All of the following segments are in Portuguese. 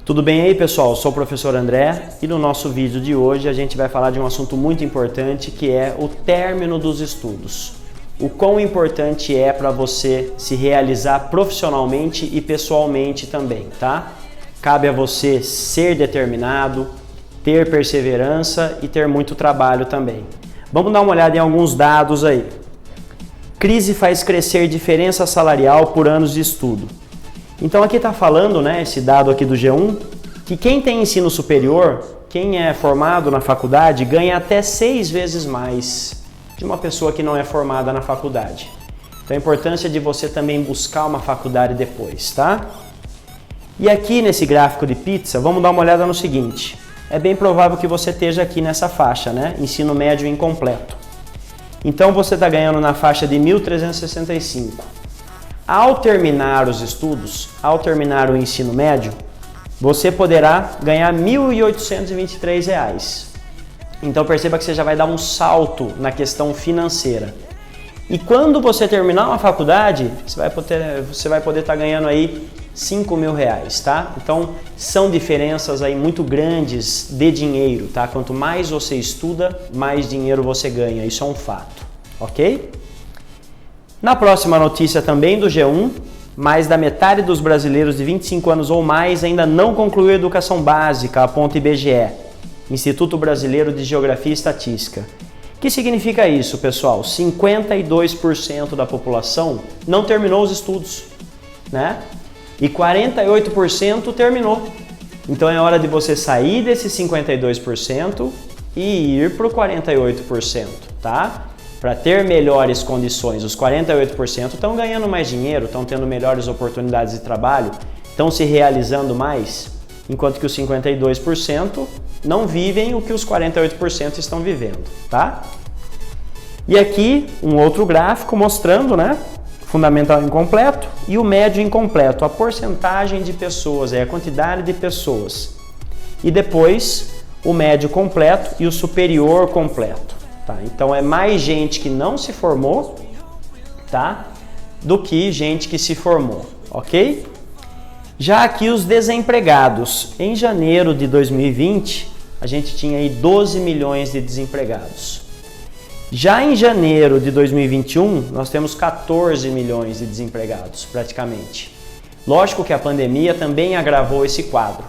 Tudo bem aí, pessoal? Eu sou o professor André e no nosso vídeo de hoje a gente vai falar de um assunto muito importante que é o término dos estudos. O quão importante é para você se realizar profissionalmente e pessoalmente também, tá? Cabe a você ser determinado, ter perseverança e ter muito trabalho também. Vamos dar uma olhada em alguns dados aí. Crise faz crescer diferença salarial por anos de estudo. Então aqui está falando, né, esse dado aqui do G1, que quem tem ensino superior, quem é formado na faculdade, ganha até 6 vezes mais de uma pessoa que não é formada na faculdade. Então a importância de você também buscar uma faculdade depois, tá? E aqui nesse gráfico de pizza, vamos dar uma olhada no seguinte. É bem provável que você esteja aqui nessa faixa, né? Ensino médio incompleto. Então você está ganhando na faixa de 1.365. Ao terminar os estudos, ao terminar o ensino médio, você poderá ganhar R$ 1.823. Então perceba que você já vai dar um salto na questão financeira. E quando você terminar uma faculdade, você vai poder estar ganhando aí R$5.000, tá? Então são diferenças aí muito grandes de dinheiro, tá? Quanto mais você estuda, mais dinheiro você ganha. Isso é um fato, ok? Na próxima notícia também do G1, mais da metade dos brasileiros de 25 anos ou mais ainda não concluiu a educação básica, aponta IBGE, Instituto Brasileiro de Geografia e Estatística. O que significa isso, pessoal? 52% da população não terminou os estudos, né? E 48% terminou. Então é hora de você sair desses 52% e ir para o 48%, tá? Para ter melhores condições. Os 48% estão ganhando mais dinheiro, estão tendo melhores oportunidades de trabalho, estão se realizando mais, enquanto que os 52% não vivem o que os 48% estão vivendo, tá? E aqui um outro gráfico mostrando, né, fundamental incompleto e o médio incompleto, a porcentagem de pessoas, a quantidade de pessoas. E depois o médio completo e o superior completo. Tá, então é mais gente que não se formou, tá, do que gente que se formou, ok? Já aqui os desempregados. Em janeiro de 2020, a gente tinha aí 12 milhões de desempregados. Já em janeiro de 2021, nós temos 14 milhões de desempregados, praticamente. Lógico que a pandemia também agravou esse quadro.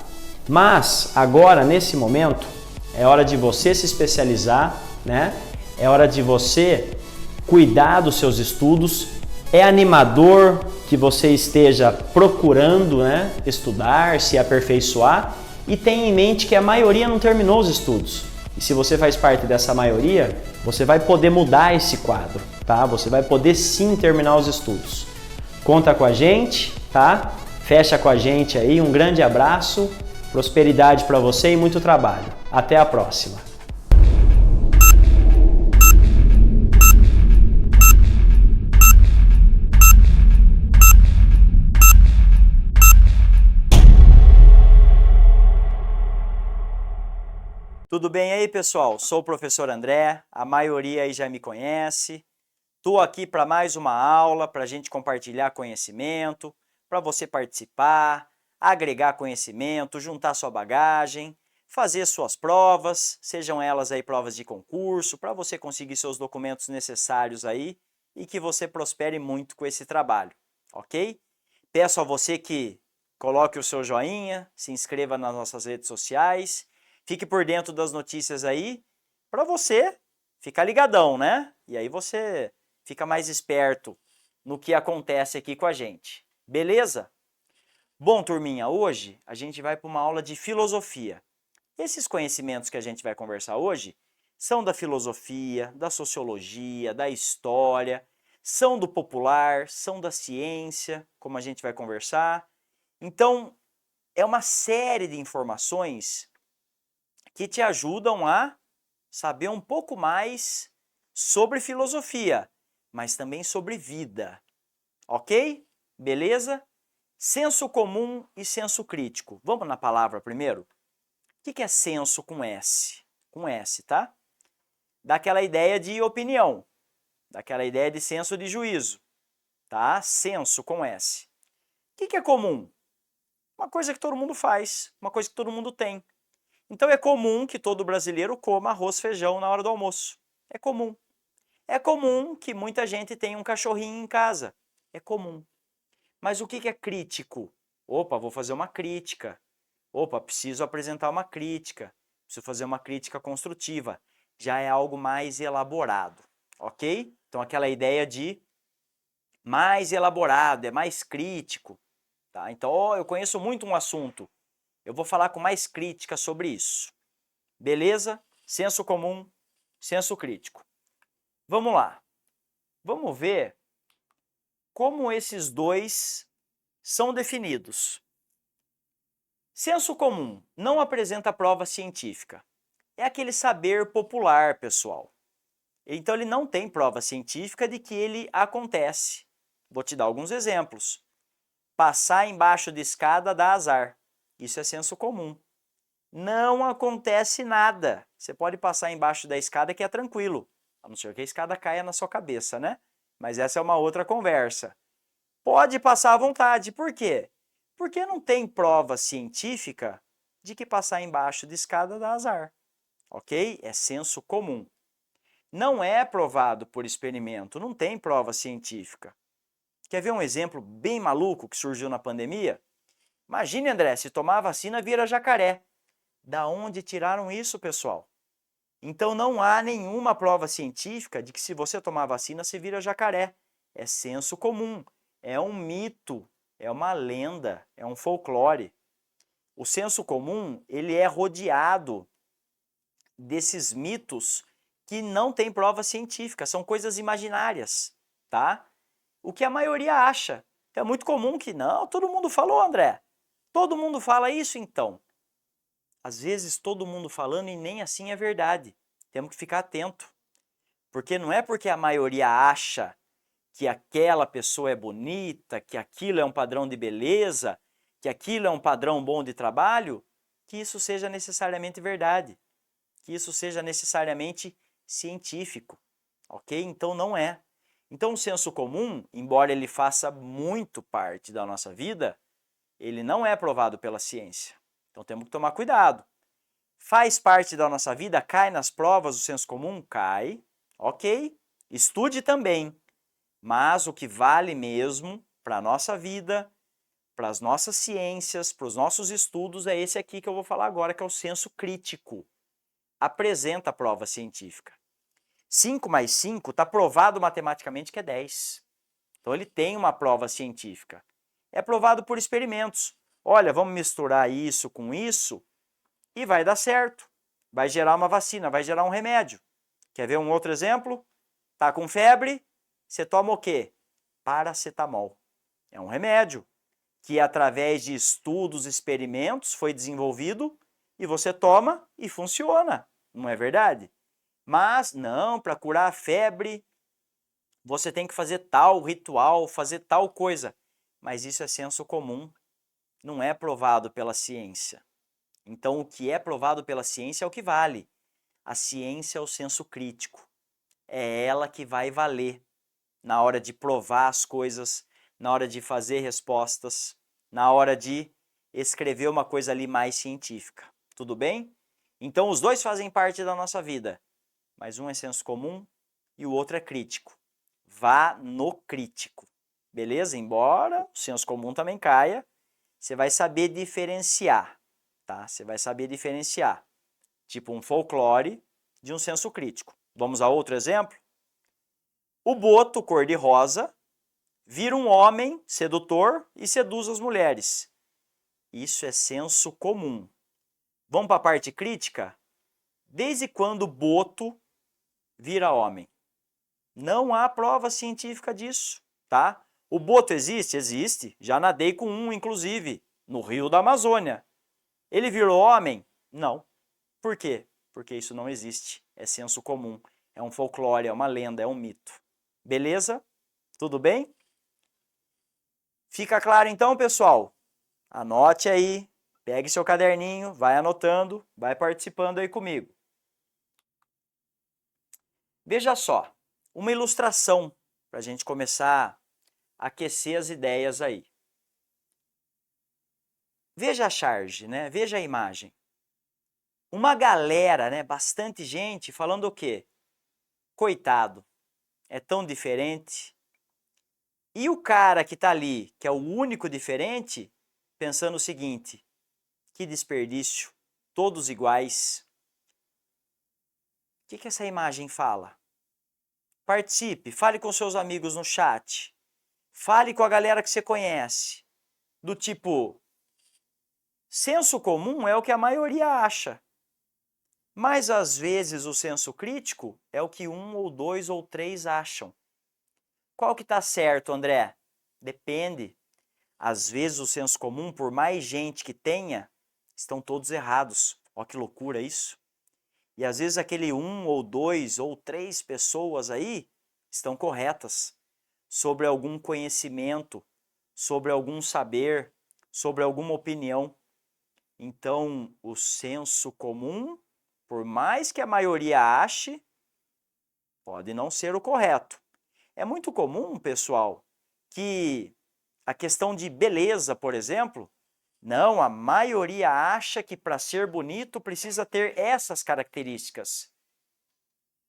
Mas agora, nesse momento, é hora de você se especializar, né? É hora de você cuidar dos seus estudos. É animador que você esteja procurando, né, estudar, se aperfeiçoar e tenha em mente que a maioria não terminou os estudos. E se você faz parte dessa maioria, você vai poder mudar esse quadro, tá? Você vai poder sim terminar os estudos. Conta com a gente, tá? Fecha com a gente aí. Um grande abraço, prosperidade para você e muito trabalho. Até a próxima. Tudo bem aí, pessoal? Sou o professor André, a maioria aí já me conhece. Estou aqui para mais uma aula, para a gente compartilhar conhecimento, para você participar, agregar conhecimento, juntar sua bagagem, fazer suas provas, sejam elas aí provas de concurso, para você conseguir seus documentos necessários aí e que você prospere muito com esse trabalho, ok? Peço a você que coloque o seu joinha, se inscreva nas nossas redes sociais. Fique por dentro das notícias aí, para você ficar ligadão, né? E aí você fica mais esperto no que acontece aqui com a gente. Beleza? Bom, turminha, hoje a gente vai para uma aula de filosofia. Esses conhecimentos que a gente vai conversar hoje são da filosofia, da sociologia, da história, são do popular, são da ciência, como a gente vai conversar. Então, é uma série de informações que te ajudam a saber um pouco mais sobre filosofia, mas também sobre vida, ok? Beleza? Senso comum e senso crítico. Vamos na palavra primeiro? O que é senso com S? Com S, tá? Daquela ideia de opinião, daquela ideia de senso de juízo, tá? Senso com S. O que é comum? Uma coisa que todo mundo faz, uma coisa que todo mundo tem. Então é comum que todo brasileiro coma arroz e feijão na hora do almoço. É comum. É comum que muita gente tenha um cachorrinho em casa. É comum. Mas o que é crítico? Opa, vou fazer uma crítica. Opa, preciso apresentar uma crítica. Preciso fazer uma crítica construtiva. Já é algo mais elaborado, ok? Então aquela ideia de mais elaborado, é mais crítico. Tá? Então, eu conheço muito um assunto. Eu vou falar com mais crítica sobre isso. Beleza? Senso comum, senso crítico. Vamos lá. Vamos ver como esses dois são definidos. Senso comum não apresenta prova científica. É aquele saber popular, pessoal. Então ele não tem prova científica de que ele acontece. Vou te dar alguns exemplos. Passar embaixo de escada dá azar. Isso é senso comum. Não acontece nada. Você pode passar embaixo da escada que é tranquilo, a não ser que a escada caia na sua cabeça, né? Mas essa é uma outra conversa. Pode passar à vontade. Por quê? Porque não tem prova científica de que passar embaixo de escada dá azar. Ok? É senso comum. Não é provado por experimento, não tem prova científica. Quer ver um exemplo bem maluco que surgiu na pandemia? Imagine, André, se tomar vacina vira jacaré. Da onde tiraram isso, pessoal? Então não há nenhuma prova científica de que se você tomar vacina você vira jacaré. É senso comum, é um mito, é uma lenda, é um folclore. O senso comum, ele é rodeado desses mitos que não tem prova científica, são coisas imaginárias, tá? O que a maioria acha. É muito comum que não, todo mundo falou, André. Todo mundo fala isso então. Às vezes todo mundo falando e nem assim é verdade. Temos que ficar atento. Porque não é porque a maioria acha que aquela pessoa é bonita, que aquilo é um padrão de beleza, que aquilo é um padrão bom de trabalho, que isso seja necessariamente verdade, que isso seja necessariamente científico, ok? Então não é. Então o senso comum, embora ele faça muito parte da nossa vida, ele não é provado pela ciência. Então temos que tomar cuidado. Faz parte da nossa vida? Cai nas provas o senso comum? Cai, ok? Estude também, mas o que vale mesmo para a nossa vida, para as nossas ciências, para os nossos estudos, é esse aqui que eu vou falar agora, que é o senso crítico. Apresenta a prova científica. 5 mais 5 está provado matematicamente que é 10. Então ele tem uma prova científica. É provado por experimentos. Olha, vamos misturar isso com isso e vai dar certo. Vai gerar uma vacina, vai gerar um remédio. Quer ver um outro exemplo? Tá com febre, você toma o quê? Paracetamol. É um remédio que através de estudos, experimentos foi desenvolvido e você toma e funciona. Não é verdade? Mas não, para curar a febre, você tem que fazer tal ritual, fazer tal coisa. Mas isso é senso comum, não é provado pela ciência. Então, o que é provado pela ciência é o que vale. A ciência é o senso crítico. É ela que vai valer na hora de provar as coisas, na hora de fazer respostas, na hora de escrever uma coisa ali mais científica. Tudo bem? Então, os dois fazem parte da nossa vida, mas um é senso comum e o outro é crítico. Vá no crítico, beleza? Embora o senso comum também caia, você vai saber diferenciar, tá? Você vai saber diferenciar, tipo um folclore de um senso crítico. Vamos a outro exemplo? O boto cor-de-rosa vira um homem sedutor e seduz as mulheres. Isso é senso comum. Vamos para a parte crítica? Desde quando o boto vira homem? Não há prova científica disso, tá? O boto existe? Existe. Já nadei com um, inclusive, no rio da Amazônia. Ele virou homem? Não. Por quê? Porque isso não existe. É senso comum. É um folclore, é uma lenda, é um mito. Beleza? Tudo bem? Fica claro então, pessoal? Anote aí, pegue seu caderninho, vai anotando, vai participando aí comigo. Veja só, uma ilustração para a gente começar a aquecer as ideias aí. Veja a charge, né? Veja a imagem. Uma galera, né? Bastante gente falando o quê? Coitado, é tão diferente. E o cara que está ali, que é o único diferente, pensando o seguinte: que desperdício, todos iguais. O que essa imagem fala? Participe, fale com seus amigos no chat, fale com a galera que você conhece. Do tipo, senso comum é o que a maioria acha, mas às vezes o senso crítico é o que um ou dois ou três acham. Qual que está certo, André? Depende. Às vezes o senso comum, por mais gente que tenha, estão todos errados. Ó que loucura isso. E às vezes aquele um ou dois ou três pessoas aí estão corretas sobre algum conhecimento, sobre algum saber, sobre alguma opinião. Então, o senso comum, por mais que a maioria ache, pode não ser o correto. É muito comum, pessoal, que a questão de beleza, por exemplo, não, a maioria acha que para ser bonito precisa ter essas características.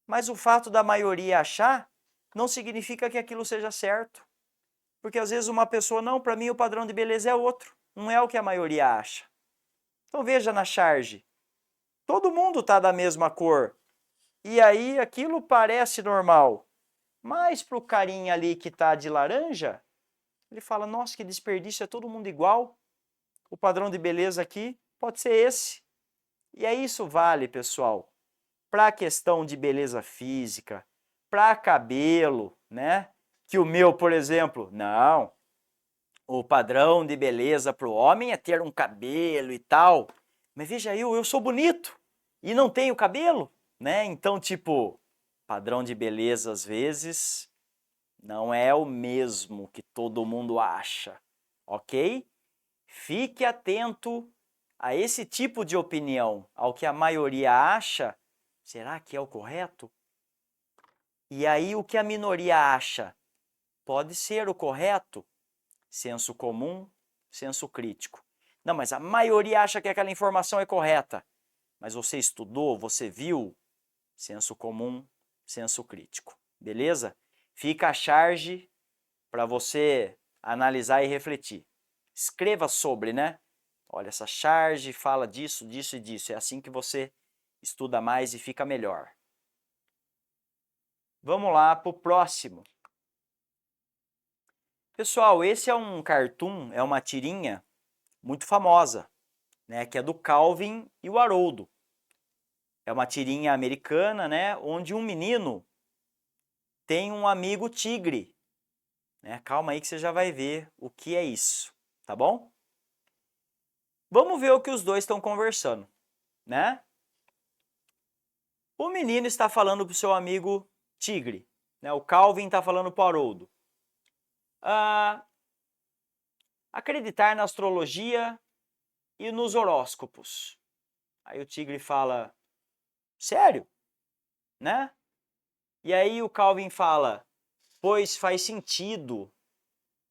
Mas o fato da maioria achar não significa que aquilo seja certo. Porque às vezes uma pessoa, não, para mim o padrão de beleza é outro, não é o que a maioria acha. Então veja na charge, todo mundo está da mesma cor, e aí aquilo parece normal, mas para o carinha ali que está de laranja, ele fala, nossa, que desperdício, é todo mundo igual, o padrão de beleza aqui pode ser esse. E aí isso vale, pessoal, para a questão de beleza física, para cabelo, né? Que o meu, por exemplo, não, o padrão de beleza para o homem é ter um cabelo e tal. Mas veja eu sou bonito e não tenho cabelo, né? Então, tipo, padrão de beleza às vezes não é o mesmo que todo mundo acha, ok? Fique atento a esse tipo de opinião, ao que a maioria acha. Será que é o correto? E aí, o que a minoria acha pode ser o correto? Senso comum, senso crítico. Não, mas a maioria acha que aquela informação é correta. Mas você estudou, você viu? Senso comum, senso crítico. Beleza? Fica a charge para você analisar e refletir. Escreva sobre, né? Olha, essa charge fala disso, disso e disso. É assim que você estuda mais e fica melhor. Vamos lá para o próximo. Pessoal, esse é um cartoon, é uma tirinha muito famosa, né, que é do Calvin e o Haroldo. É uma tirinha americana, né, onde um menino tem um amigo tigre. Né? Calma aí que você já vai ver o que é isso, tá bom? Vamos ver o que os dois estão conversando, né? O menino está falando para o seu amigo tigre, né? O Calvin está falando para o Haroldo. Acreditar na astrologia e nos horóscopos. Aí o tigre fala, sério? Né? E aí o Calvin fala, pois faz sentido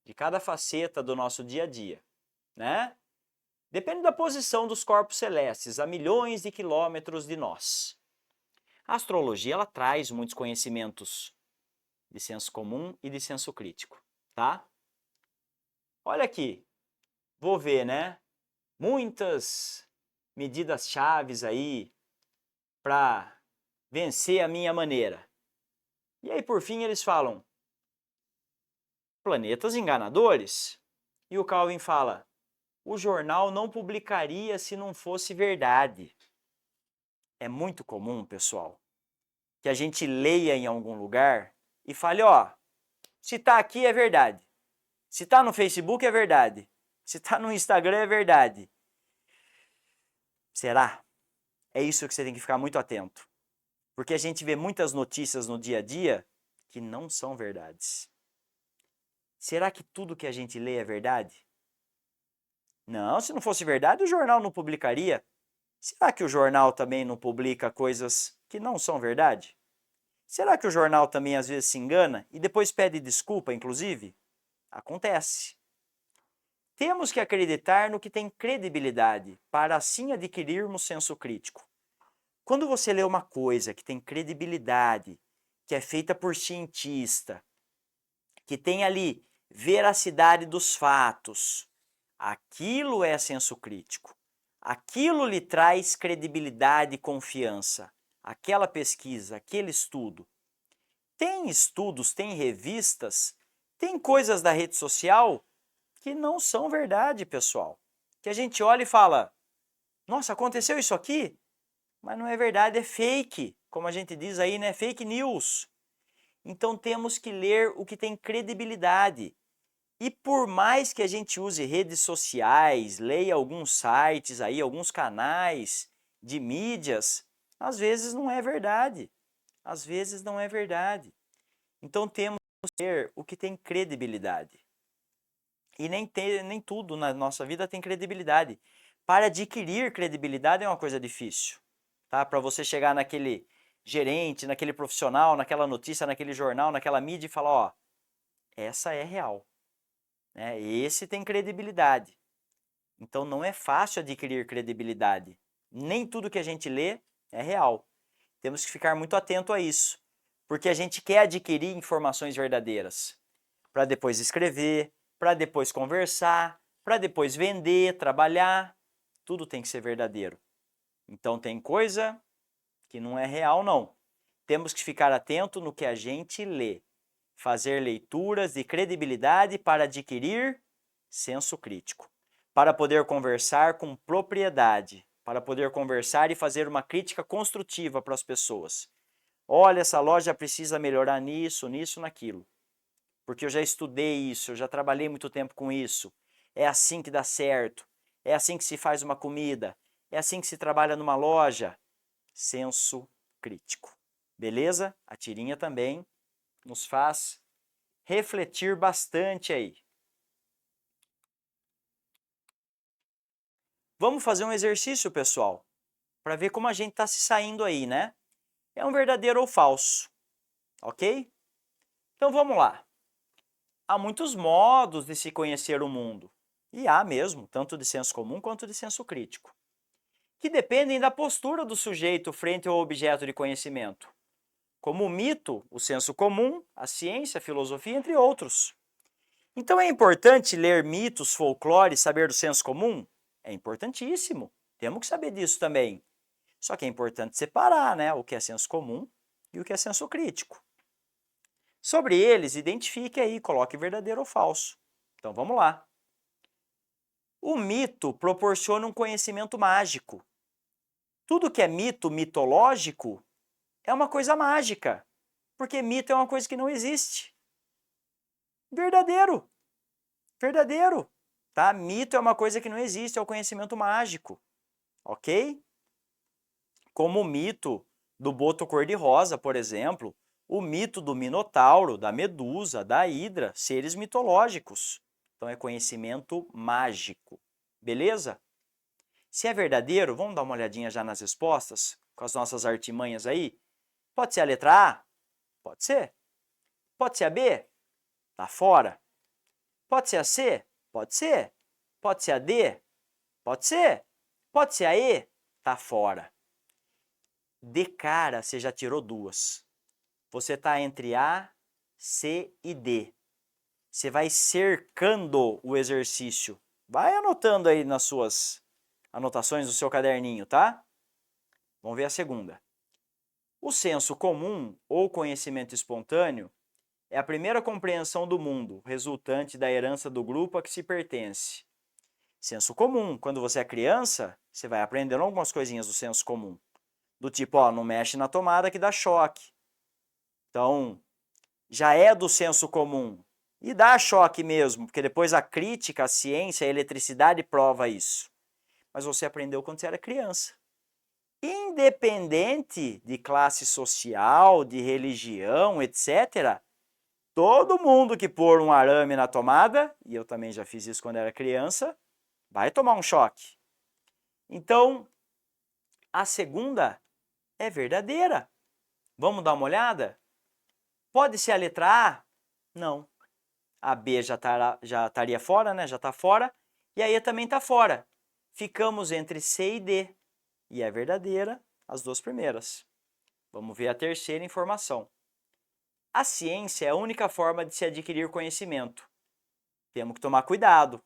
de cada faceta do nosso dia a dia, né? Depende da posição dos corpos celestes a milhões de quilômetros de nós. A astrologia ela traz muitos conhecimentos de senso comum e de senso crítico, tá? Olha aqui, vou ver, né? Muitas medidas chaves aí para vencer a minha maneira. E aí, por fim, eles falam planetas enganadores. E o Calvin fala, o jornal não publicaria se não fosse verdade. É muito comum, pessoal, que a gente leia em algum lugar e fale, ó, se tá aqui é verdade. Se tá no Facebook é verdade. Se tá no Instagram é verdade. Será? É isso que você tem que ficar muito atento. Porque a gente vê muitas notícias no dia a dia que não são verdades. Será que tudo que a gente lê é verdade? Não, se não fosse verdade, o jornal não publicaria. Será que o jornal também não publica coisas que não são verdade? Será que o jornal também às vezes se engana e depois pede desculpa, inclusive? Acontece. Temos que acreditar no que tem credibilidade, para assim adquirirmos senso crítico. Quando você lê uma coisa que tem credibilidade, que é feita por cientista, que tem ali veracidade dos fatos, aquilo é senso crítico. Aquilo lhe traz credibilidade e confiança. Aquela pesquisa, aquele estudo. Tem estudos, tem revistas, tem coisas da rede social que não são verdade, pessoal. Que a gente olha e fala, nossa, aconteceu isso aqui? Mas não é verdade, é fake. Como a gente diz aí, né? Fake news. Então temos que ler o que tem credibilidade. E por mais que a gente use redes sociais, leia alguns sites aí, alguns canais de mídias, às vezes não é verdade. Às vezes não é verdade. Então temos que ler o que tem credibilidade. E nem tudo na nossa vida tem credibilidade. Para adquirir credibilidade é uma coisa difícil. Tá? Para você chegar naquele gerente, naquele profissional, naquela notícia, naquele jornal, naquela mídia e falar, ó, essa é real. Né? Esse tem credibilidade. Então não é fácil adquirir credibilidade. Nem tudo que a gente lê é real. Temos que ficar muito atento a isso. Porque a gente quer adquirir informações verdadeiras. Para depois escrever, para depois conversar, para depois vender, trabalhar. Tudo tem que ser verdadeiro. Então tem coisa que não é real, não. Temos que ficar atento no que a gente lê. Fazer leituras de credibilidade para adquirir senso crítico. Para poder conversar com propriedade. Para poder conversar e fazer uma crítica construtiva para as pessoas. Olha, essa loja precisa melhorar nisso, nisso, naquilo. Porque eu já estudei isso, eu já trabalhei muito tempo com isso. É assim que dá certo. É assim que se faz uma comida. É assim que se trabalha numa loja. Senso crítico. Beleza? A tirinha também nos faz refletir bastante aí. Vamos fazer um exercício, pessoal, para ver como a gente está se saindo aí, né? É um verdadeiro ou falso, ok? Então vamos lá. Há muitos modos de se conhecer o mundo, e há mesmo, tanto de senso comum quanto de senso crítico, que dependem da postura do sujeito frente ao objeto de conhecimento, como o mito, o senso comum, a ciência, a filosofia, entre outros. Então é importante ler mitos, folclore e saber do senso comum? É importantíssimo, temos que saber disso também. Só que é importante separar, né, o que é senso comum e o que é senso crítico. Sobre eles, identifique aí, coloque verdadeiro ou falso. Então vamos lá. O mito proporciona um conhecimento mágico. Tudo que é mito, mitológico, é uma coisa mágica, porque mito é uma coisa que não existe. Verdadeiro. Verdadeiro. Tá? Mito é uma coisa que não existe, é o conhecimento mágico. Ok? Como o mito do boto cor-de-rosa, por exemplo, o mito do Minotauro, da Medusa, da Hidra, seres mitológicos. Então é conhecimento mágico. Beleza? Se é verdadeiro, vamos dar uma olhadinha já nas respostas, com as nossas artimanhas aí. Pode ser a letra A? Pode ser. Pode ser a B? Tá fora. Pode ser a C? Pode ser. Pode ser a D? Pode ser. Pode ser a E? Tá fora. De cara, você já tirou duas. Você está entre A, C e D. Você vai cercando o exercício. Vai anotando aí nas suas anotações do seu caderninho, tá? Vamos ver a segunda. O senso comum ou conhecimento espontâneo é a primeira compreensão do mundo, resultante da herança do grupo a que se pertence. Senso comum. Quando você é criança, você vai aprendendo algumas coisinhas do senso comum. Do tipo, ó, não mexe na tomada que dá choque. Então, já é do senso comum. E dá choque mesmo, porque depois a crítica, a ciência, a eletricidade prova isso. Mas você aprendeu quando você era criança. Independente de classe social, de religião, etc., todo mundo que pôr um arame na tomada, e eu também já fiz isso quando era criança, vai tomar um choque. Então, a segunda é verdadeira. Vamos dar uma olhada? Pode ser a letra A? Não. A B já estaria fora, né? Já está fora. E a E também está fora. Ficamos entre C e D. E é verdadeira as duas primeiras. Vamos ver a terceira informação. A ciência é a única forma de se adquirir conhecimento. Temos que tomar cuidado,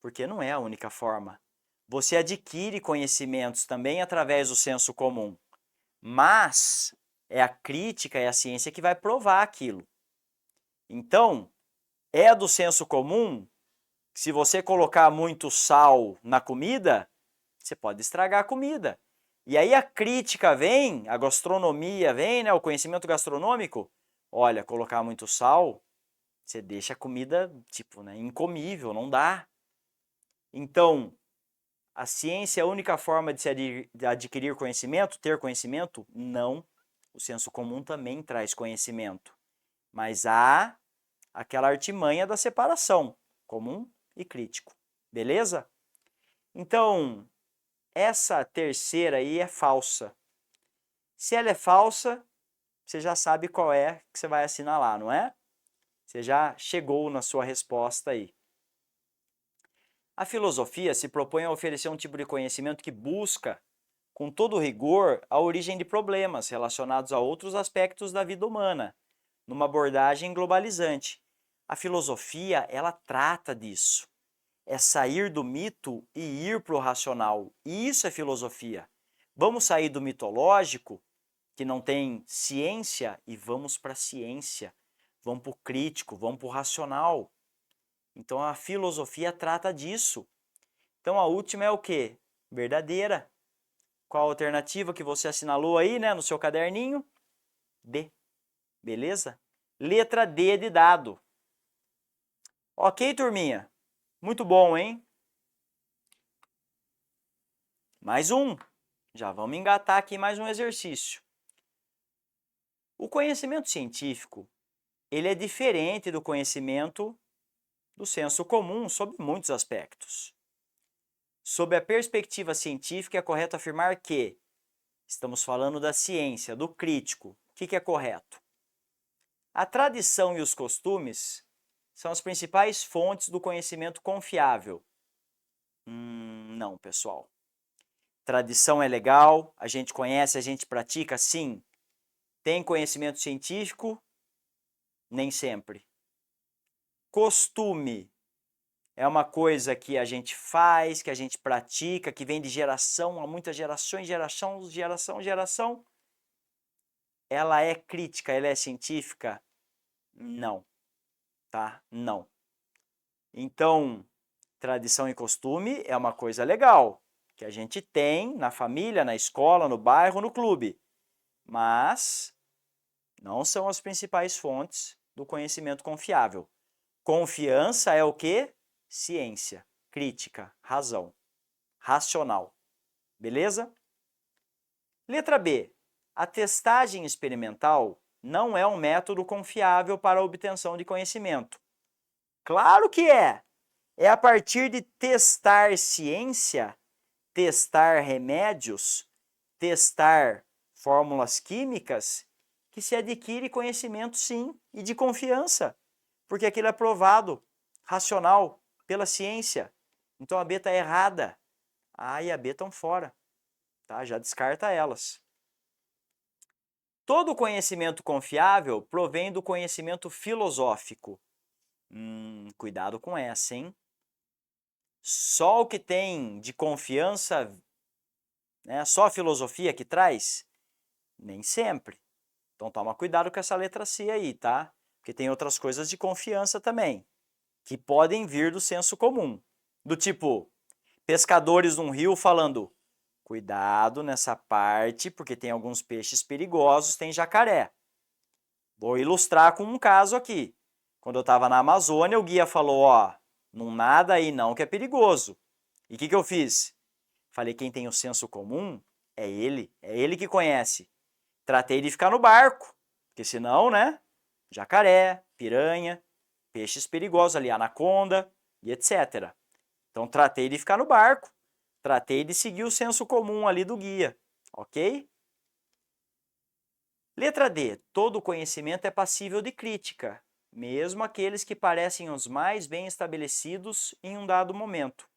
porque não é a única forma. Você adquire conhecimentos também através do senso comum, mas é a crítica e a ciência que vai provar aquilo. Então, é do senso comum que se você colocar muito sal na comida, você pode estragar a comida. E aí a crítica vem, a gastronomia vem, né, o conhecimento gastronômico. Olha, colocar muito sal, você deixa a comida, tipo, né, incomível, não dá. Então, a ciência é a única forma de se adquirir conhecimento, ter conhecimento? Não. O senso comum também traz conhecimento. Mas há aquela artimanha da separação, comum e crítico. Beleza? Então, essa terceira aí é falsa. Se ela é falsa, você já sabe qual é que você vai assinalar, não é? Você já chegou na sua resposta aí. A filosofia se propõe a oferecer um tipo de conhecimento que busca, com todo rigor, a origem de problemas relacionados a outros aspectos da vida humana, numa abordagem globalizante. A filosofia, ela trata disso. É sair do mito e ir para o racional. Isso é filosofia. Vamos sair do mitológico, que não tem ciência, e vamos para a ciência. Vamos para o crítico, vamos para o racional. Então a filosofia trata disso. Então a última é o quê? Verdadeira. Qual a alternativa que você assinalou aí, né, no seu caderninho? D. Beleza? Letra D de dado. Ok, turminha? Muito bom, hein? Mais um. Já vamos engatar aqui mais um exercício. O conhecimento científico, ele é diferente do conhecimento do senso comum sob muitos aspectos. Sob a perspectiva científica, é correto afirmar que estamos falando da ciência, do crítico. O que é correto? A tradição e os costumes são as principais fontes do conhecimento confiável. Não, pessoal. Tradição é legal, a gente conhece, a gente pratica, sim. Tem conhecimento científico? Nem sempre. Costume é uma coisa que a gente faz, que a gente pratica, que vem de geração a muitas gerações, geração. Ela é crítica, ela é científica? Não, tá? Não. Então, tradição e costume é uma coisa legal, que a gente tem na família, na escola, no bairro, no clube. Mas não são as principais fontes do conhecimento confiável. Confiança é o quê? Ciência, crítica, razão, racional. Beleza? Letra B. A testagem experimental não é um método confiável para a obtenção de conhecimento. Claro que é! É a partir de testar ciência, testar remédios, testar fórmulas químicas, que se adquire conhecimento, sim, e de confiança, porque aquilo é provado, racional, pela ciência. Então a B está errada. A e a B estão fora. Tá? Já descarta elas. Todo conhecimento confiável provém do conhecimento filosófico. Cuidado com essa, hein? Só o que tem de confiança, né, só a filosofia que traz? Nem sempre. Então toma cuidado com essa letra C aí, tá? Porque tem outras coisas de confiança também, que podem vir do senso comum. Do tipo, pescadores num rio falando, cuidado nessa parte, porque tem alguns peixes perigosos, tem jacaré. Vou ilustrar com um caso aqui. Quando eu estava na Amazônia, o guia falou, ó, não nada aí não, que é perigoso. E o que eu fiz? Falei, quem tem o senso comum é ele que conhece. Tratei de ficar no barco, porque senão, né, jacaré, piranha, peixes perigosos ali, anaconda e etc. Então, tratei de ficar no barco, tratei de seguir o senso comum ali do guia, ok? Letra D. Todo conhecimento é passível de crítica, mesmo aqueles que parecem os mais bem estabelecidos em um dado momento.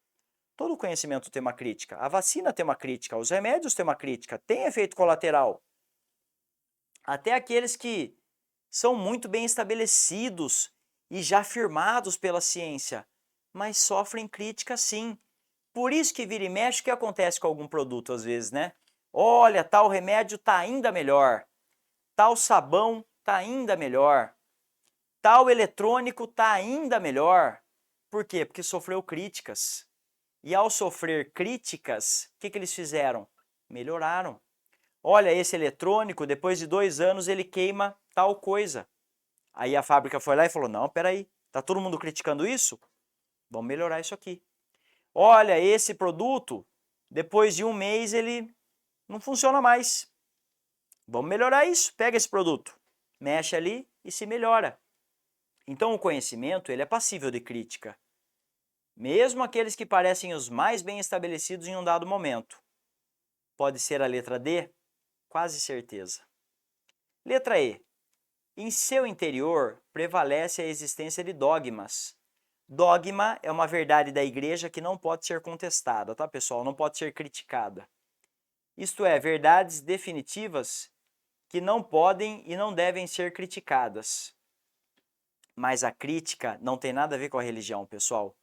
Todo conhecimento tem uma crítica. A vacina tem uma crítica, os remédios têm uma crítica, tem efeito colateral. Até aqueles que são muito bem estabelecidos e já afirmados pela ciência, mas sofrem crítica sim. Por isso que vira e mexe, o que acontece com algum produto às vezes, né? Olha, tal remédio está ainda melhor, tal sabão está ainda melhor, tal eletrônico está ainda melhor. Por quê? Porque sofreu críticas. E ao sofrer críticas, o que eles fizeram? Melhoraram. Olha, esse eletrônico, depois de 2 anos, ele queima tal coisa. Aí a fábrica foi lá e falou, não, peraí, tá todo mundo criticando isso? Vamos melhorar isso aqui. Olha, esse produto, depois de 1 mês, ele não funciona mais. Vamos melhorar isso. Pega esse produto, mexe ali e se melhora. Então o conhecimento ele é passível de crítica. Mesmo aqueles que parecem os mais bem estabelecidos em um dado momento. Pode ser a letra D? Quase certeza. Letra E. Em seu interior prevalece a existência de dogmas. Dogma é uma verdade da igreja que não pode ser contestada, tá, pessoal? Não pode ser criticada. Isto é, verdades definitivas que não podem e não devem ser criticadas. Mas a crítica não tem nada a ver com a religião, pessoal.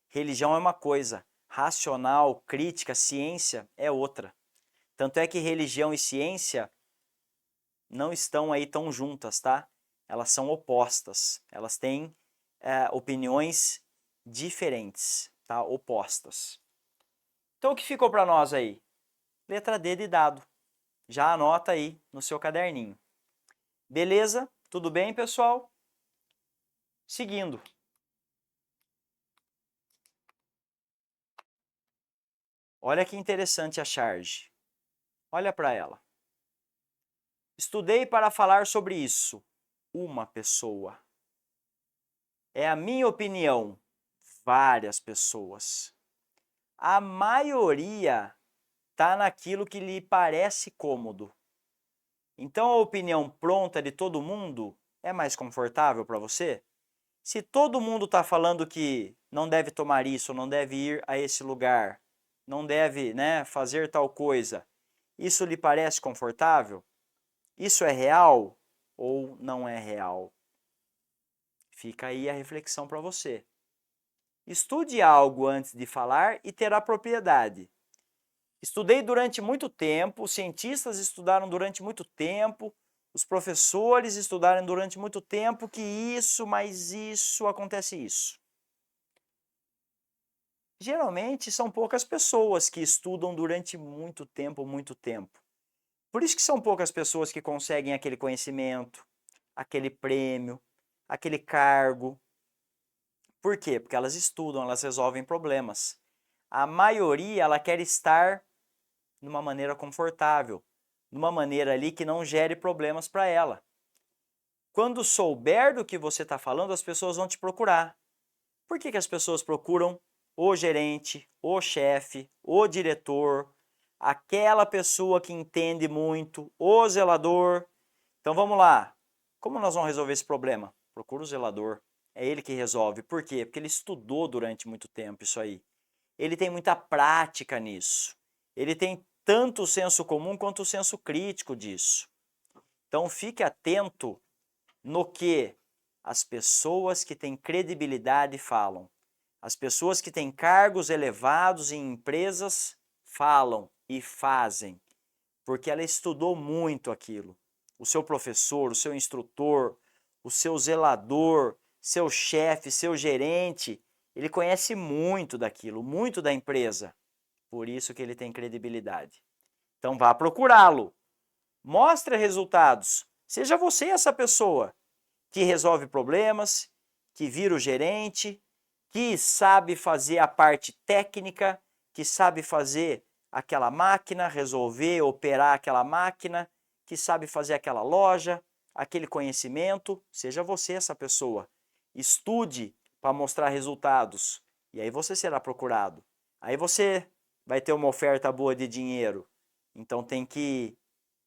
Religião é uma coisa, racional, crítica, ciência é outra. Tanto é que religião e ciência não estão aí tão juntas, tá? Elas são opostas, elas têm opiniões diferentes, tá? Opostas. Então o que ficou para nós aí? Letra D de dado. Já anota aí no seu caderninho. Beleza? Tudo bem, pessoal? Seguindo. Olha que interessante a charge. Olha para ela. Estudei para falar sobre isso. Uma pessoa. É a minha opinião. Várias pessoas. A maioria está naquilo que lhe parece cômodo. Então a opinião pronta de todo mundo é mais confortável para você? Se todo mundo está falando que não deve tomar isso, não deve ir a esse lugar, não deve, né, fazer tal coisa, isso lhe parece confortável? Isso é real ou não é real? Fica aí a reflexão para você. Estude algo antes de falar e terá propriedade. Estudei durante muito tempo, os cientistas estudaram durante muito tempo, os professores estudaram durante muito tempo que isso, mas isso, acontece isso. Geralmente são poucas pessoas que estudam durante muito tempo, muito tempo. Por isso que são poucas pessoas que conseguem aquele conhecimento, aquele prêmio, aquele cargo. Por quê? Porque elas estudam, elas resolvem problemas. A maioria, ela quer estar numa maneira confortável, numa maneira ali que não gere problemas para ela. Quando souber do que você está falando, as pessoas vão te procurar. Por que as pessoas procuram o gerente, o chefe, o diretor, aquela pessoa que entende muito, o zelador? Então vamos lá. Como nós vamos resolver esse problema? Procura o zelador. É ele que resolve. Por quê? Porque ele estudou durante muito tempo isso aí. Ele tem muita prática nisso. Ele tem tanto o senso comum quanto o senso crítico disso. Então fique atento no que as pessoas que têm credibilidade falam. As pessoas que têm cargos elevados em empresas falam e fazem, porque ela estudou muito aquilo. O seu professor, o seu instrutor, o seu zelador, seu chefe, seu gerente, ele conhece muito daquilo, muito da empresa. Por isso que ele tem credibilidade. Então vá procurá-lo. Mostre resultados. Seja você essa pessoa que resolve problemas, que vira o gerente, que sabe fazer a parte técnica, que sabe fazer aquela máquina, resolver, operar aquela máquina, que sabe fazer aquela loja, aquele conhecimento. Seja você essa pessoa. Estude para mostrar resultados. E aí você será procurado. Aí você vai ter uma oferta boa de dinheiro. Então tem que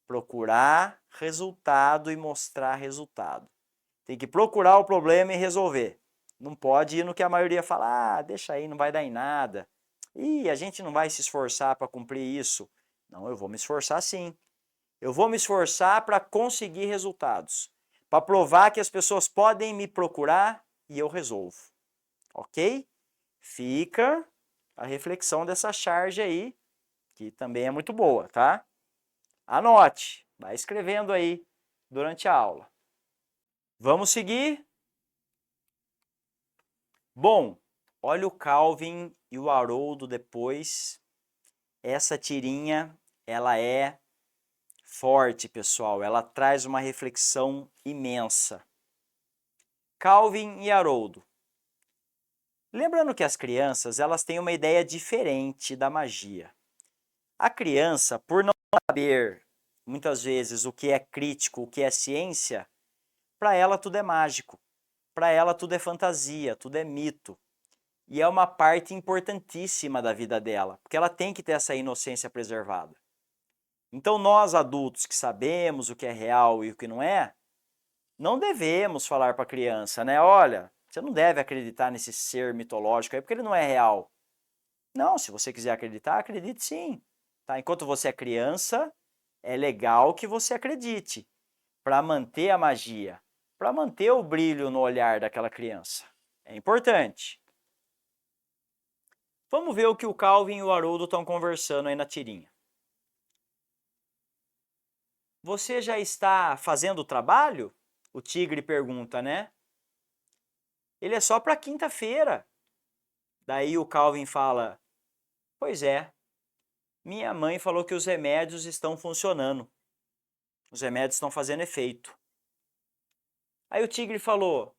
procurar resultado e mostrar resultado. Tem que procurar o problema e resolver. Não pode ir no que a maioria fala, deixa aí, não vai dar em nada. Ih, a gente não vai se esforçar para cumprir isso. Não, eu vou me esforçar sim. Eu vou me esforçar para conseguir resultados, para provar que as pessoas podem me procurar e eu resolvo. Ok? Fica a reflexão dessa charge aí, que também é muito boa, tá? Anote, vai escrevendo aí durante a aula. Vamos seguir? Bom, olha o Calvin e o Haroldo depois. Essa tirinha, ela é forte, pessoal. Ela traz uma reflexão imensa. Calvin e Haroldo. Lembrando que as crianças, elas têm uma ideia diferente da magia. A criança, por não saber muitas vezes o que é crítico, o que é ciência, para ela tudo é mágico. Para ela tudo é fantasia, tudo é mito. E é uma parte importantíssima da vida dela, porque ela tem que ter essa inocência preservada. Então nós adultos que sabemos o que é real e o que não é, não devemos falar para a criança, né? Olha, você não deve acreditar nesse ser mitológico aí porque ele não é real. Não, se você quiser acreditar, acredite sim. Tá? Enquanto você é criança, é legal que você acredite para manter a magia, para manter o brilho no olhar daquela criança. É importante. Vamos ver o que o Calvin e o Haroldo estão conversando aí na tirinha. Você já está fazendo o trabalho? O tigre pergunta, né? Ele é só para quinta-feira. Daí o Calvin fala, pois é, minha mãe falou que os remédios estão funcionando. Os remédios estão fazendo efeito. Aí o tigre falou,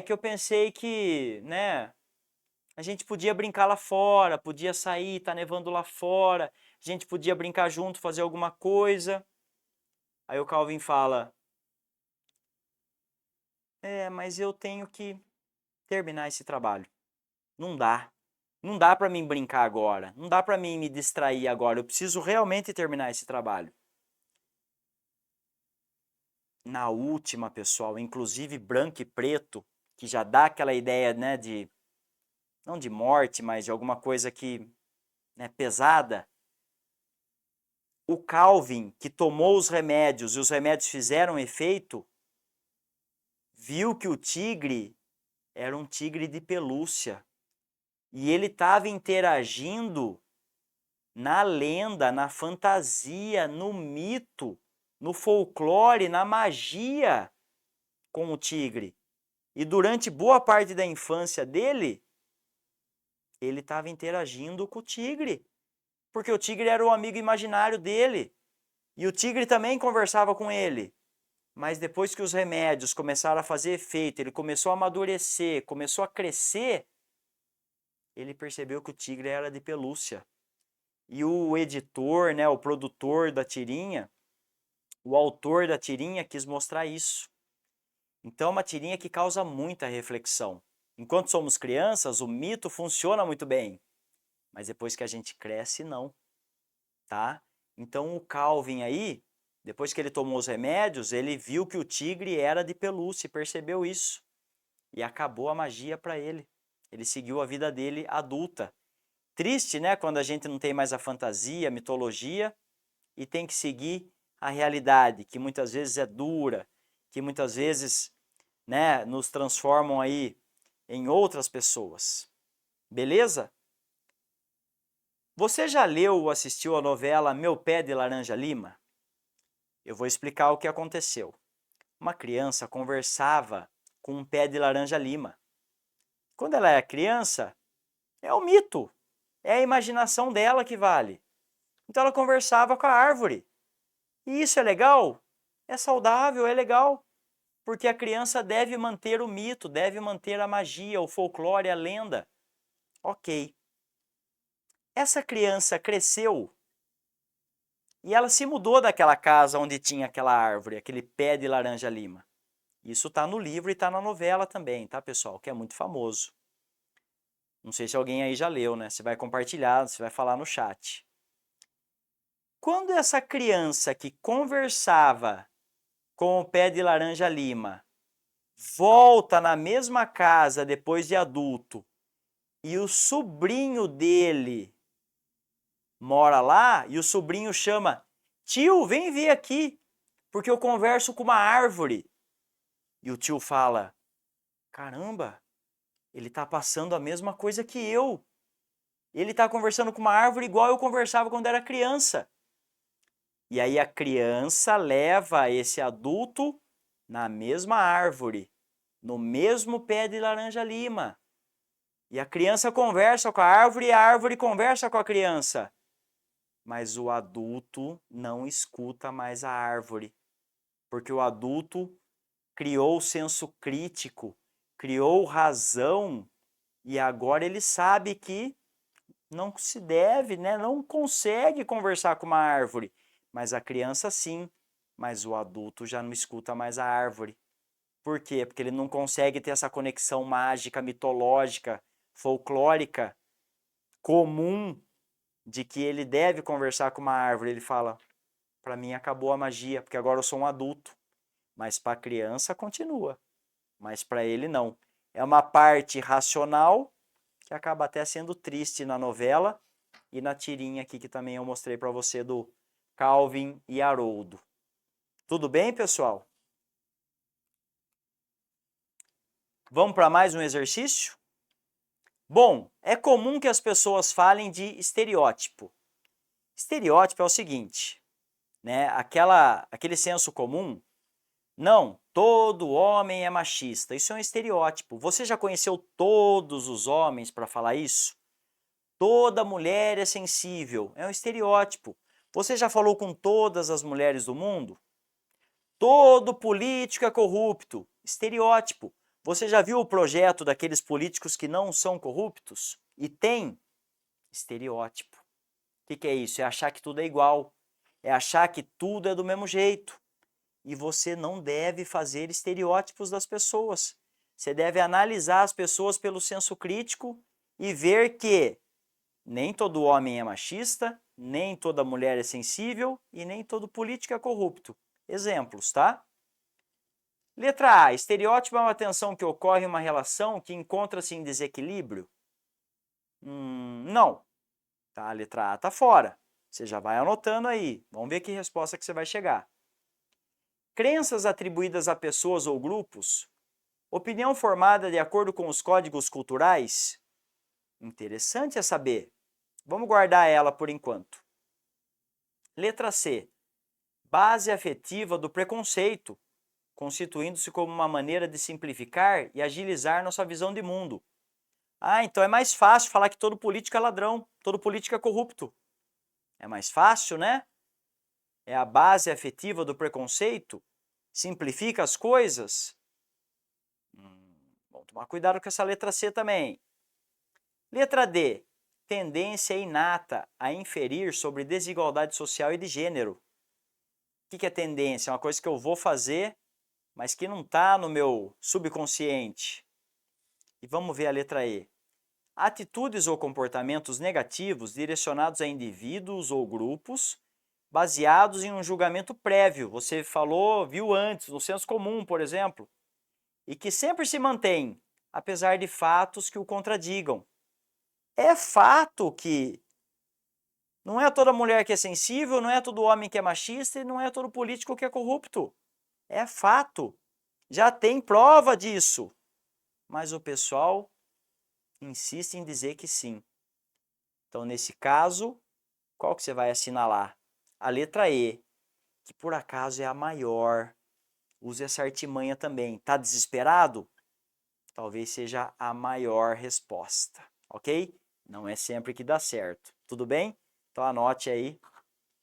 que eu pensei que, né, a gente podia brincar lá fora, podia sair, tá nevando lá fora, a gente podia brincar junto, fazer alguma coisa. Aí o Calvin fala, mas eu tenho que terminar esse trabalho. Não dá. Não dá para mim brincar agora. Não dá para mim me distrair agora. Eu preciso realmente terminar esse trabalho. Na última, pessoal, inclusive branco e preto, que já dá aquela ideia, né, de não de morte, mas de alguma coisa que, né, pesada. O Calvin, que tomou os remédios e os remédios fizeram efeito, viu que o tigre era um tigre de pelúcia. E ele estava interagindo na lenda, na fantasia, no mito, no folclore, na magia com o tigre. E durante boa parte da infância dele, ele estava interagindo com o tigre, porque o tigre era o amigo imaginário dele. E o tigre também conversava com ele. Mas depois que os remédios começaram a fazer efeito, ele começou a amadurecer, começou a crescer, ele percebeu que o tigre era de pelúcia. E o editor, né, o produtor da tirinha, o autor da tirinha quis mostrar isso. Então é uma tirinha que causa muita reflexão. Enquanto somos crianças, o mito funciona muito bem, mas depois que a gente cresce, não, tá? Então o Calvin aí, depois que ele tomou os remédios, ele viu que o tigre era de pelúcia, percebeu isso. E acabou a magia para ele. Ele seguiu a vida dele adulta. Triste, né, quando a gente não tem mais a fantasia, a mitologia e tem que seguir a realidade, que muitas vezes é dura, que muitas vezes, né, nos transformam aí em outras pessoas. Beleza? Você já leu ou assistiu a novela Meu Pé de Laranja Lima? Eu vou explicar o que aconteceu. Uma criança conversava com um pé de laranja lima. Quando ela é criança, é o mito, é a imaginação dela que vale. Então ela conversava com a árvore. E isso é legal? É saudável, é legal. Porque a criança deve manter o mito, deve manter a magia, o folclore, a lenda. Ok. Essa criança cresceu e ela se mudou daquela casa onde tinha aquela árvore, aquele pé de laranja lima. Isso está no livro e está na novela também, tá, pessoal? Que é muito famoso. Não sei se alguém aí já leu, né? Você vai compartilhar, você vai falar no chat. Quando essa criança que conversava com o pé de laranja lima volta na mesma casa depois de adulto e o sobrinho dele mora lá, e o sobrinho chama: tio, vem ver aqui, porque eu converso com uma árvore. E o tio fala: caramba, ele está passando a mesma coisa que eu. Ele está conversando com uma árvore igual eu conversava quando era criança. E aí a criança leva esse adulto na mesma árvore, no mesmo pé de laranja-lima. E a criança conversa com a árvore e a árvore conversa com a criança. Mas o adulto não escuta mais a árvore, porque o adulto criou o senso crítico, criou razão, e agora ele sabe que não se deve, né? Não consegue conversar com uma árvore. Mas a criança sim, mas o adulto já não escuta mais a árvore. Por quê? Porque ele não consegue ter essa conexão mágica, mitológica, folclórica, comum, de que ele deve conversar com uma árvore. Ele fala: para mim acabou a magia, porque agora eu sou um adulto. Mas para a criança continua, mas para ele não. É uma parte racional que acaba até sendo triste na novela e na tirinha aqui que também eu mostrei para você do Calvin e Haroldo. Tudo bem, pessoal? Vamos para mais um exercício? Bom, é comum que as pessoas falem de estereótipo. Estereótipo é o seguinte, né? Aquele senso comum. Não, todo homem é machista. Isso é um estereótipo. Você já conheceu todos os homens para falar isso? Toda mulher é sensível. É um estereótipo. Você já falou com todas as mulheres do mundo? Todo político é corrupto. Estereótipo. Você já viu o projeto daqueles políticos que não são corruptos? E tem? Estereótipo. O que é isso? É achar que tudo é igual. É achar que tudo é do mesmo jeito. E você não deve fazer estereótipos das pessoas. Você deve analisar as pessoas pelo senso crítico e ver que nem todo homem é machista, nem toda mulher é sensível e nem todo político é corrupto. Exemplos, tá? Letra A. Estereótipo é uma tensão que ocorre em uma relação que encontra-se em desequilíbrio? Não. Tá? A letra A está fora. Você já vai anotando aí. Vamos ver que resposta que você vai chegar. Crenças atribuídas a pessoas ou grupos? Opinião formada de acordo com os códigos culturais? Interessante é saber. Vamos guardar ela por enquanto. Letra C. Base afetiva do preconceito, constituindo-se como uma maneira de simplificar e agilizar nossa visão de mundo. Ah, então é mais fácil falar que todo político é ladrão, todo político é corrupto. É mais fácil, né? É a base afetiva do preconceito? Simplifica as coisas? Vamos tomar cuidado com essa letra C também. Letra D. Tendência inata a inferir sobre desigualdade social e de gênero. O que é tendência? É uma coisa que eu vou fazer, mas que não está no meu subconsciente. E vamos ver a letra E. Atitudes ou comportamentos negativos direcionados a indivíduos ou grupos baseados em um julgamento prévio. Você falou, viu antes, no senso comum, por exemplo, e que sempre se mantém, apesar de fatos que o contradigam. É fato que não é toda mulher que é sensível, não é todo homem que é machista e não é todo político que é corrupto. É fato. Já tem prova disso. Mas o pessoal insiste em dizer que sim. Então, nesse caso, qual que você vai assinalar? A letra E, que por acaso é a maior. Use essa artimanha também. Tá desesperado? Talvez seja a maior resposta, ok? Não é sempre que dá certo. Tudo bem? Então anote aí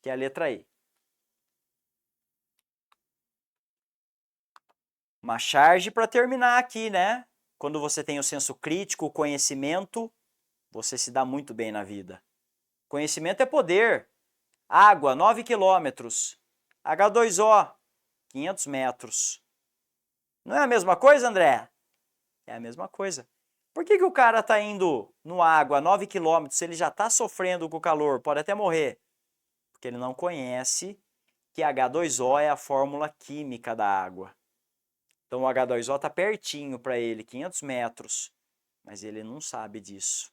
que é a letra E. Uma charge para terminar aqui, né? Quando você tem o senso crítico, o conhecimento, você se dá muito bem na vida. Conhecimento é poder. Água, 9 quilômetros. H2O, 500 metros. Não é a mesma coisa, André? É a mesma coisa. Por que o cara está indo no água a 9 quilômetros se ele já está sofrendo com o calor, pode até morrer? Porque ele não conhece que H2O é a fórmula química da água. Então o H2O está pertinho para ele, 500 metros. mas ele não sabe disso.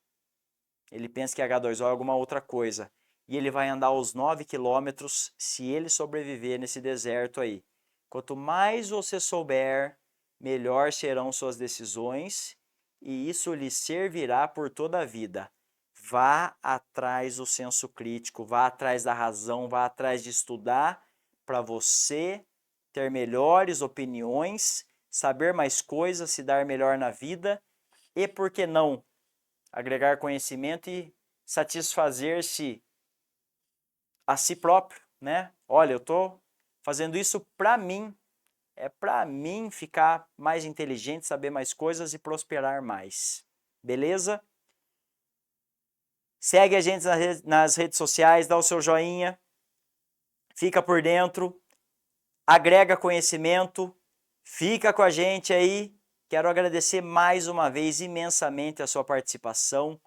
Ele pensa que H2O é alguma outra coisa. E ele vai andar os 9 quilômetros se ele sobreviver nesse deserto aí. Quanto mais você souber, melhor serão suas decisões e isso lhe servirá por toda a vida. Vá atrás do senso crítico, vá atrás da razão, vá atrás de estudar para você ter melhores opiniões, saber mais coisas, se dar melhor na vida e, por que não, agregar conhecimento e satisfazer-se a si próprio, né? Olha, eu estou fazendo isso para mim, é para mim ficar mais inteligente, saber mais coisas e prosperar mais. Beleza? Segue a gente nas redes sociais, dá o seu joinha, fica por dentro, agrega conhecimento, fica com a gente aí. Quero agradecer mais uma vez imensamente a sua participação.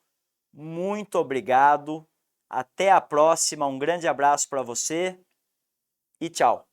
Muito obrigado. Até a próxima. Um grande abraço para você e tchau.